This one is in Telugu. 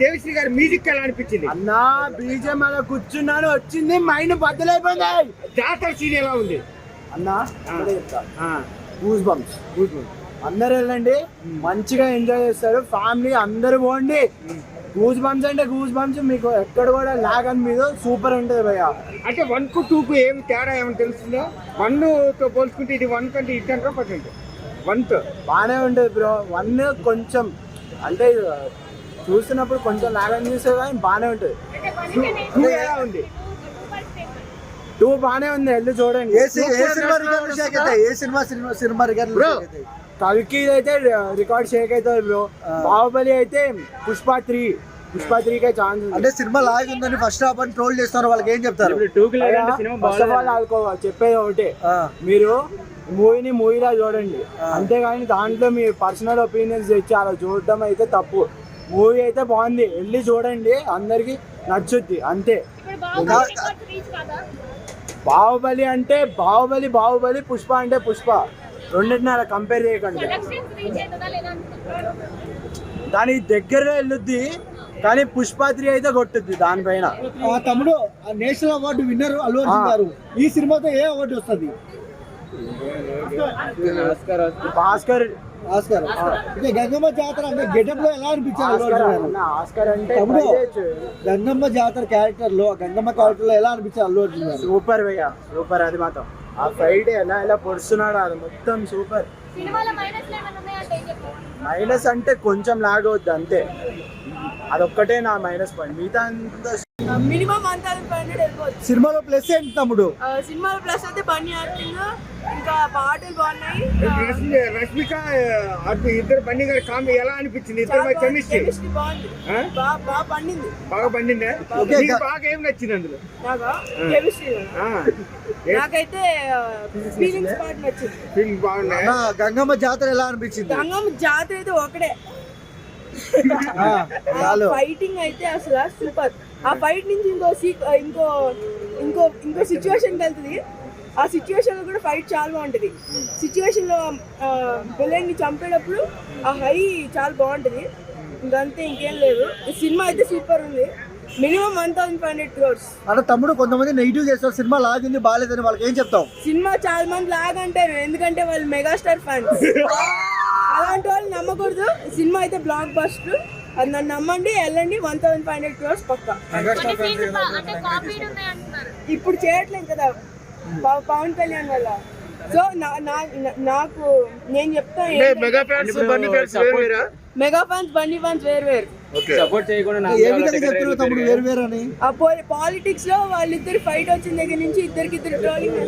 దేవిశ్రీ గారి మ్యూజిక్ ఎలా అనిపించింది అన్న? బీజం అలా కూర్చున్నాను, వచ్చింది మైండ్ బద్దలైపోయింది. జాతర సీన్ ఎలా ఉంది అన్న? Goose bumps. అందరు వెళ్ళండి, మంచిగా ఎంజాయ్ చేస్తారు, ఫ్యామిలీ అందరు పోండి. గూస్ బంప్స్ అంటే గూస్ బంప్స్, మీకు ఎక్కడ కూడా లాగ్ అని మీద సూపర్ ఉంటుంది భయ్య. అంటే 1 కు 2 కు ఏమి తేడా ఏమైనా తెలుస్తుందా? 1 తో పోల్చుకుంటే ఇది 1 కంటే ఇది 10% 1 తో బాగానే ఉంటుంది బ్రో. 1 కొంచెం అంటే చూస్తున్నప్పుడు కొంచెం లాగ్ అని చూస్తే కానీ బాగానే ఉంటుంది. 2 ఎలా ఉంది? 2 బాగానే ఉంది, వెళ్ళి చూడండి. కల్కి అయితే రికార్డ్ షేక్ అవుతుంది బ్రో. బాహుబలి అయితే పుష్ప 3కే ఛాన్స్. అంటే సినిమా లాగ్ ఉందని ఫస్ట్ హాఫ్ అని ట్రోల్ చేస్తున్నారు, వాళ్ళకి ఏం చెప్తారు? ఫస్ట్ ఆఫ్ ఆల్ చెప్పేది ఒకటే, మీరు మూవీలా చూడండి, అంతేగాని దాంట్లో మీ పర్సనల్ ఒపీనియన్స్ తెచ్చి అలా చూడడం అయితే తప్పు. మూవీ అయితే బాగుంది, వెళ్ళి చూడండి, అందరికి నచ్చుద్ది అంతే. బాహుబలి అంటే బాహుబలి, పుష్ప అంటే పుష్ప, రెండింటిని అలా కంపేర్ చేయకండి. దాని దగ్గరలో వెళ్ళుద్ది, కానీ పుష్ప 3 అయితే కొట్టుద్ది దానిపైన. తమ్ముడు, national award winner Allu Arjun గారు, ఈ సినిమాతో ఏ అవార్డు వస్తుంది? భాస్కర్. గంగమ్మ జాతర అంటే గెటప్ లో ఎలా అనిపించారు? ఆస్కర్ అంటే గంగమ్మ జాతర క్యారెక్టర్ లో, గంగమ్మ క్యారెక్టర్ లో ఎలా అనిపించారు అల్లు అర్జున్ గారు? సూపర్ భయ్య, సూపర్. అది మాత్రం ఆ ఫైట్ ఎలా పొడుస్తున్నాడు, అది మొత్తం సూపర్. మైనస్ అంటే కొంచెం లాగ్ అవుద్ది అంతే, అదొక్కటే నా మైనస్ పాయింట్. మిగతా మినిమం 1500 వెళ్ళిపోవచ్చు. సినిమాలో ప్లస్ ఏంటి తమ్ముడు? సినిమాలో ప్లస్ అయితే బన్నీ యాక్టింగ్, ఇంకా పాటలు బాగున్నాయి. రష్మిక ఇద్దరు బన్నీ గారి కామెడీ ఎలా అనిపించింది? ఇద్దరు కెమిస్ట్రీ బాగుంది, బాగా పండింది. బాగా పండిందా? బాగా ఏం నచ్చింది అందులో? కెమిస్ట్రీ నాకైతే ఫీలింగ్స్ పార్ట్ నచ్చింది. ఫీలింగ్ బాగున్నాయి. గంగమ్మ జాతర ఎలా అనిపించింది? గంగమ్మ జాతర అయితే ఒకటే, ఫైటింగ్ అయితే అసలు సూపర్. ఆ ఫైట్ నుంచి ఇంకో సిచ్యువేషన్ వెళ్తుంది, ఆ సిచ్యువేషన్ లో కూడా ఫైట్ చాలా బాగుంటది. సిచ్యువేషన్ లో విలన్ ని చంపేటప్పుడు ఆ హై చాలా బాగుంటది. ఇంకంతే, ఇంకేం లేదు. ఈ సినిమా అయితే సూపర్ ఉంది. Minimum 1500 crores. అంటే తమ్ముడు, కొంతమంది నెగిటివ్ చేస్తారు, సినిమా లాగింది బాగాలేదని, వాళ్ళకి ఏం చెప్తావు? సినిమా చాలా మంది లాగ్ అంటారు, ఎందుకంటే వాళ్ళు మెగాస్టార్ ఫ్యాన్స్. అలాంటి వాళ్ళు నమ్మకూడదు. సినిమా అయితే బ్లాక్ బస్టర్, అది నన్ను నమ్మండి, వెళ్ళండి. 1500 crores పక్కా. ఇప్పుడు చేయట్లేదు కదా పవన్ కళ్యాణ్ వల్ల. సో నాకు నేను చెప్తాను, మెగా ఫ్యాన్స్ బన్నీ ఫ్యాన్స్ వేరు. సపోర్ట్ చేయకుండా పాలిటిక్స్ లో వాళ్ళిద్దరు ఫైట్ వచ్చిన దగ్గర నుంచి ఇద్దరికి ట్రోలింగ్.